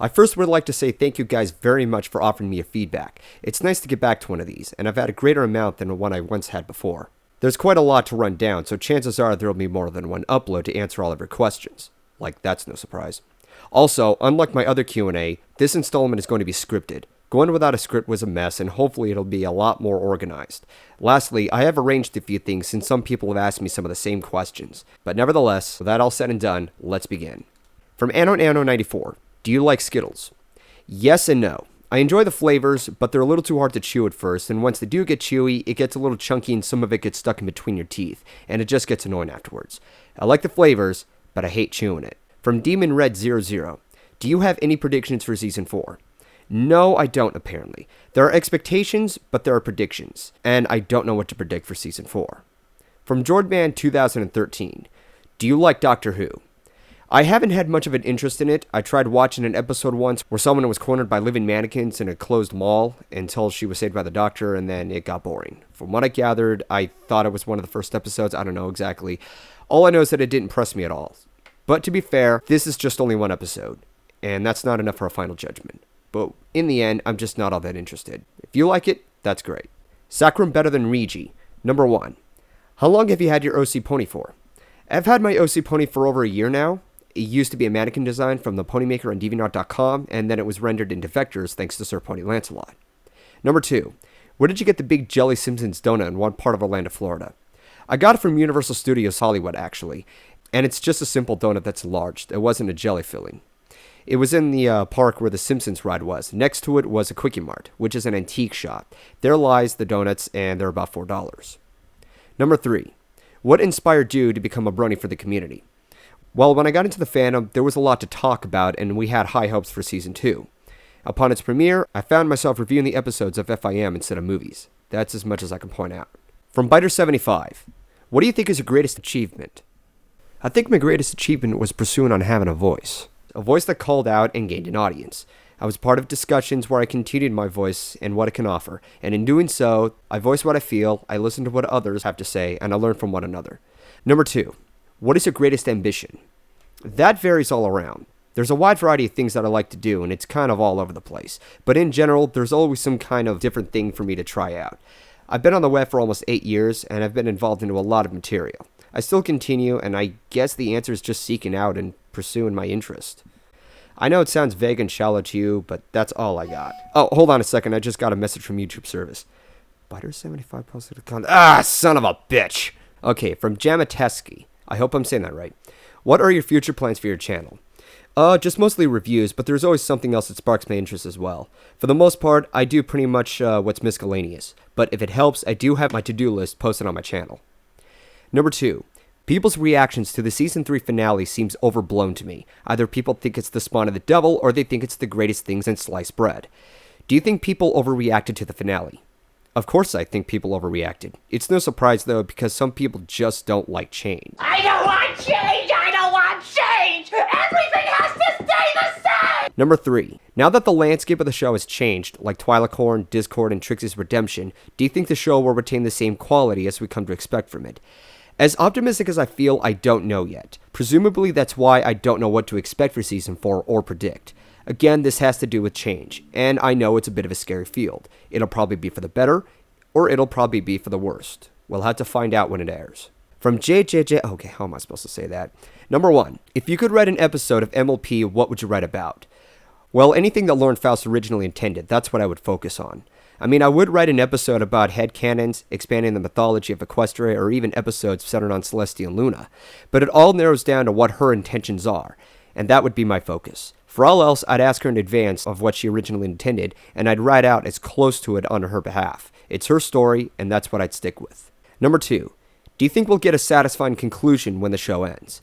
I first would like to say thank you guys very much for offering me a feedback. It's nice to get back to one of these, and I've had a greater amount than the one I once had before. There's quite a lot to run down, so chances are there will be more than one upload to answer all of your questions. Like, that's no surprise. Also, unlike my other Q&A, this installment is going to be scripted. Going without a script was a mess, and hopefully it'll be a lot more organized. Lastly, I have arranged a few things since some people have asked me some of the same questions. But nevertheless, with that all said and done, let's begin. From Anno94, do you like Skittles? Yes and no. I enjoy the flavors, but they're a little too hard to chew at first, and once they do get chewy, it gets a little chunky and some of it gets stuck in between your teeth, and it just gets annoying afterwards. I like the flavors, but I hate chewing it. From Demon Red 00, do you have any predictions for Season 4? No, I don't, apparently. There are expectations, but there are predictions, and I don't know what to predict for Season 4. From Jordman 2013, do you like Doctor Who? I haven't had much of an interest in it. I tried watching an episode once where someone was cornered by living mannequins in a closed mall until she was saved by the doctor, and then it got boring. From what I gathered, I thought it was one of the first episodes. I don't know exactly. All I know is that it didn't impress me at all. But to be fair, this is just only one episode, and that's not enough for a final judgment. But in the end, I'm just not all that interested. If you like it, that's great. Sacrum Better Than Regi, number 1. How long have you had your OC pony for? I've had my OC pony for over a year now. It used to be a mannequin design from the Ponymaker on DeviantArt.com, and then it was rendered into vectors thanks to Sir Pony Lancelot. Number 2. Where did you get the big Jelly Simpsons donut in one part of Orlando, Florida? I got it from Universal Studios Hollywood, actually, and it's just a simple donut that's enlarged. It wasn't a jelly filling. It was in the park where the Simpsons ride was. Next to it was a Quickie Mart, which is an antique shop. There lies the donuts, and they're about $4. Number 3. What inspired you to become a brony for the community? Well, when I got into the fandom, there was a lot to talk about, and we had high hopes for Season 2. Upon its premiere, I found myself reviewing the episodes of FIM instead of movies. That's as much as I can point out. From Biter75, what do you think is your greatest achievement? I think my greatest achievement was pursuing on having a voice that called out and gained an audience. I was part of discussions where I continued my voice and what it can offer, and in doing so, I voice what I feel, I listen to what others have to say, and I learn from one another. Number 2, what is your greatest ambition? That varies all around. There's a wide variety of things that I like to do, and it's kind of all over the place. But in general, there's always some kind of different thing for me to try out. I've been on the web for almost 8 years, and I've been involved into a lot of material. I still continue, and I guess the answer is just seeking out and pursuing my interest. I know it sounds vague and shallow to you, but that's all I got. Oh, hold on a second. I just got a message from YouTube service. Biter75 posted a comment. Ah, son of a bitch. Okay, from Jamateski. I hope I'm saying that right. What are your future plans for your channel? Just mostly reviews, but there's always something else that sparks my interest as well. For the most part, I do pretty much what's miscellaneous. But if it helps, I do have my to-do list posted on my channel. Number 2. People's reactions to the Season 3 finale seems overblown to me. Either people think it's the spawn of the devil, or they think it's the greatest thing since sliced bread. Do you think people overreacted to the finale? Of course I think people overreacted. It's no surprise though, because some people just don't like change. I don't want change! I don't want change! Everything has to stay the same! Number 3. Now that the landscape of the show has changed, like Twilight Corn, Discord, and Trixie's Redemption, do you think the show will retain the same quality as we come to expect from it? As optimistic as I feel, I don't know yet. Presumably that's why I don't know what to expect for Season 4 or predict. Again, this has to do with change, and I know it's a bit of a scary field. It'll probably be for the better, or it'll probably be for the worst. We'll have to find out when it airs. From JJJ, okay, how am I supposed to say that? Number 1, if you could write an episode of MLP, what would you write about? Well, anything that Lauren Faust originally intended, that's what I would focus on. I mean, I would write an episode about headcanons, expanding the mythology of Equestria, or even episodes centered on Celestia and Luna. But it all narrows down to what her intentions are, and that would be my focus. For all else, I'd ask her in advance of what she originally intended, and I'd write out as close to it on her behalf. It's her story, and that's what I'd stick with. Number 2, do you think we'll get a satisfying conclusion when the show ends?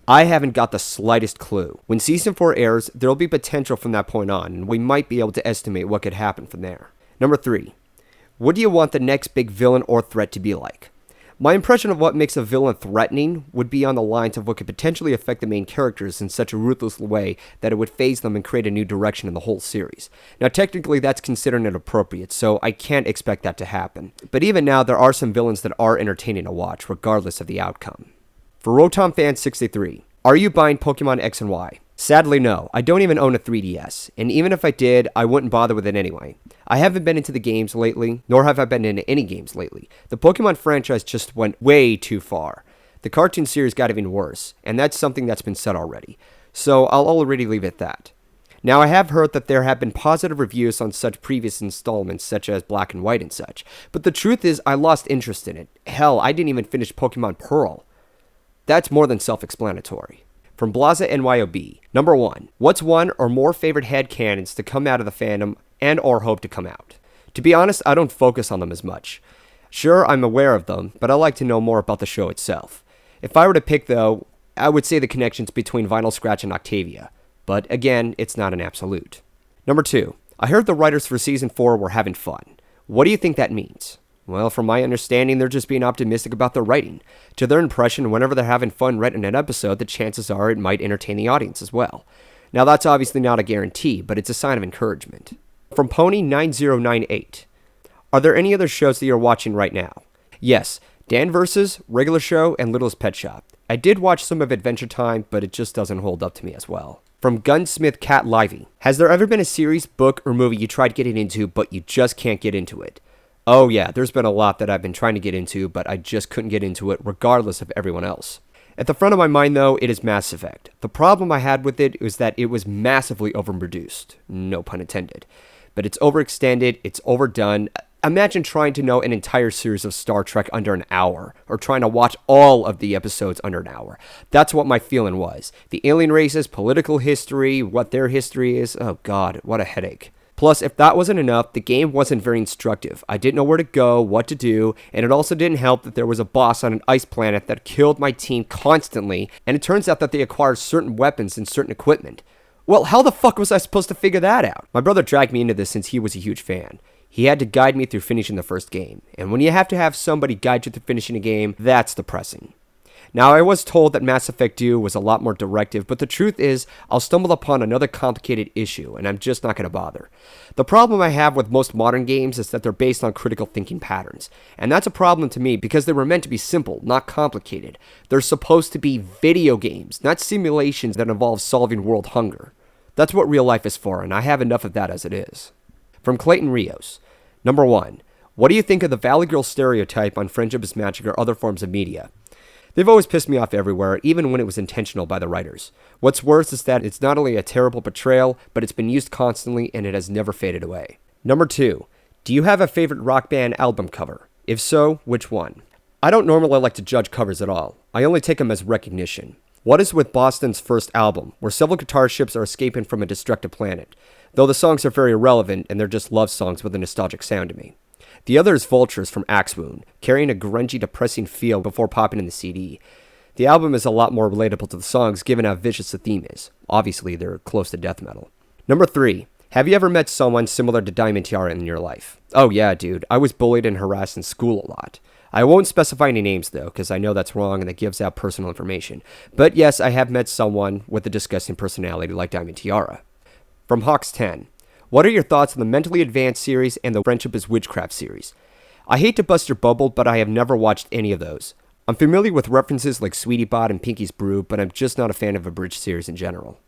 I haven't got the slightest clue. When Season 4 airs, there'll be potential from that point on, and we might be able to estimate what could happen from there. Number 3, what do you want the next big villain or threat to be like? My impression of what makes a villain threatening would be on the lines of what could potentially affect the main characters in such a ruthless way that it would phase them and create a new direction in the whole series. Now technically that's considered inappropriate, so I can't expect that to happen. But even now there are some villains that are entertaining to watch, regardless of the outcome. For RotomFan63, are you buying Pokemon X and Y? Sadly, no. I don't even own a 3DS, and even if I did, I wouldn't bother with it anyway. I haven't been into the games lately, nor have I been into any games lately. The Pokemon franchise just went way too far. The cartoon series got even worse, and that's something that's been said already. So I'll already leave it at that. Now, I have heard that there have been positive reviews on such previous installments, such as Black and White and such, but the truth is I lost interest in it. Hell, I didn't even finish Pokemon Pearl. That's more than self-explanatory. From Blaza NYOB, number 1, what's one or more favorite headcanons to come out of the fandom and or hope to come out? To be honest, I don't focus on them as much. Sure, I'm aware of them, but I like to know more about the show itself. If I were to pick, though, I would say the connections between Vinyl Scratch and Octavia, but again, it's not an absolute. Number 2, I heard the writers for Season 4 were having fun. What do you think that means? Well, from my understanding, they're just being optimistic about their writing. To their impression, whenever they're having fun writing an episode, the chances are it might entertain the audience as well. Now, that's obviously not a guarantee, but it's a sign of encouragement. From Pony9098, are there any other shows that you're watching right now? Yes, Dan vs., Regular Show, and Littlest Pet Shop. I did watch some of Adventure Time, but it just doesn't hold up to me as well. From Gunsmith Cat Livey, has there ever been a series, book, or movie you tried getting into, but you just can't get into it? Oh yeah, there's been a lot that I've been trying to get into, but I just couldn't get into it regardless of everyone else. At the front of my mind though, it is Mass Effect. The problem I had with it was that it was massively overproduced. No pun intended. But it's overextended, it's overdone. Imagine trying to know an entire series of Star Trek under an hour, or trying to watch all of the episodes under an hour. That's what my feeling was. The alien races, political history, what their history is, oh god, what a headache. Plus, if that wasn't enough, the game wasn't very instructive. I didn't know where to go, what to do, and it also didn't help that there was a boss on an ice planet that killed my team constantly, and it turns out that they acquired certain weapons and certain equipment. Well, how the fuck was I supposed to figure that out? My brother dragged me into this since he was a huge fan. He had to guide me through finishing the first game, and when you have to have somebody guide you through finishing a game, that's depressing. Now, I was told that Mass Effect 2 was a lot more directive, but the truth is, I'll stumble upon another complicated issue, and I'm just not going to bother. The problem I have with most modern games is that they're based on critical thinking patterns, and that's a problem to me because they were meant to be simple, not complicated. They're supposed to be video games, not simulations that involve solving world hunger. That's what real life is for, and I have enough of that as it is. From Clayton Rios, number 1, what do you think of the Valley Girl stereotype on Friendship is Magic or other forms of media? They've always pissed me off everywhere, even when it was intentional by the writers. What's worse is that it's not only a terrible portrayal, but it's been used constantly and it has never faded away. Number 2, do you have a favorite rock band album cover? If so, which one? I don't normally like to judge covers at all. I only take them as recognition. What is with Boston's first album, where several guitar ships are escaping from a destructive planet? Though the songs are very irrelevant and they're just love songs with a nostalgic sound to me. The other is Vultures from Axe Wound, carrying a grungy, depressing feel before popping in the CD. The album is a lot more relatable to the songs given how vicious the theme is. Obviously, they're close to death metal. Number 3, have you ever met someone similar to Diamond Tiara in your life? Oh yeah, dude, I was bullied and harassed in school a lot. I won't specify any names though, because I know that's wrong and that gives out personal information. But yes, I have met someone with a disgusting personality like Diamond Tiara. From Hawks10, what are your thoughts on the Mentally Advanced series and the Friendship is Witchcraft series? I hate to bust your bubble, but I have never watched any of those. I'm familiar with references like Sweetie Bot and Pinky's Brew, but I'm just not a fan of a bridge series in general.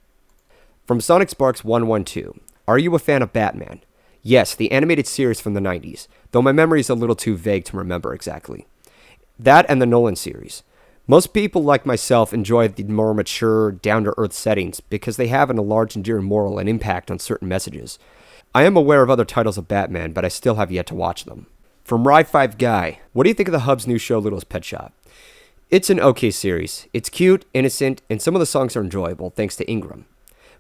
From Sonic Sparks 112, are you a fan of Batman? Yes, the animated series from the 90s, though my memory is a little too vague to remember exactly. That and the Nolan series. Most people like myself enjoy the more mature, down-to-earth settings because they have a large enduring moral and impact on certain messages. I am aware of other titles of Batman, but I still have yet to watch them. From Rye5 Guy, what do you think of the Hub's new show, Littlest Pet Shop? It's an okay series. It's cute, innocent, and some of the songs are enjoyable, thanks to Ingram.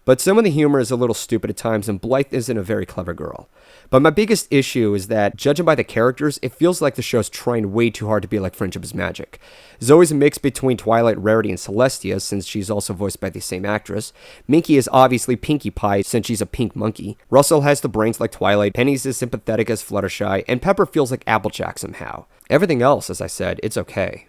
But some of the humor is a little stupid at times, and Blythe isn't a very clever girl. But my biggest issue is that, judging by the characters, it feels like the show's trying way too hard to be like Friendship is Magic. Zoe's a mix between Twilight, Rarity, and Celestia, since she's also voiced by the same actress. Minky is obviously Pinkie Pie, since she's a pink monkey. Russell has the brains like Twilight, Penny's as sympathetic as Fluttershy, and Pepper feels like Applejack somehow. Everything else, as I said, it's okay.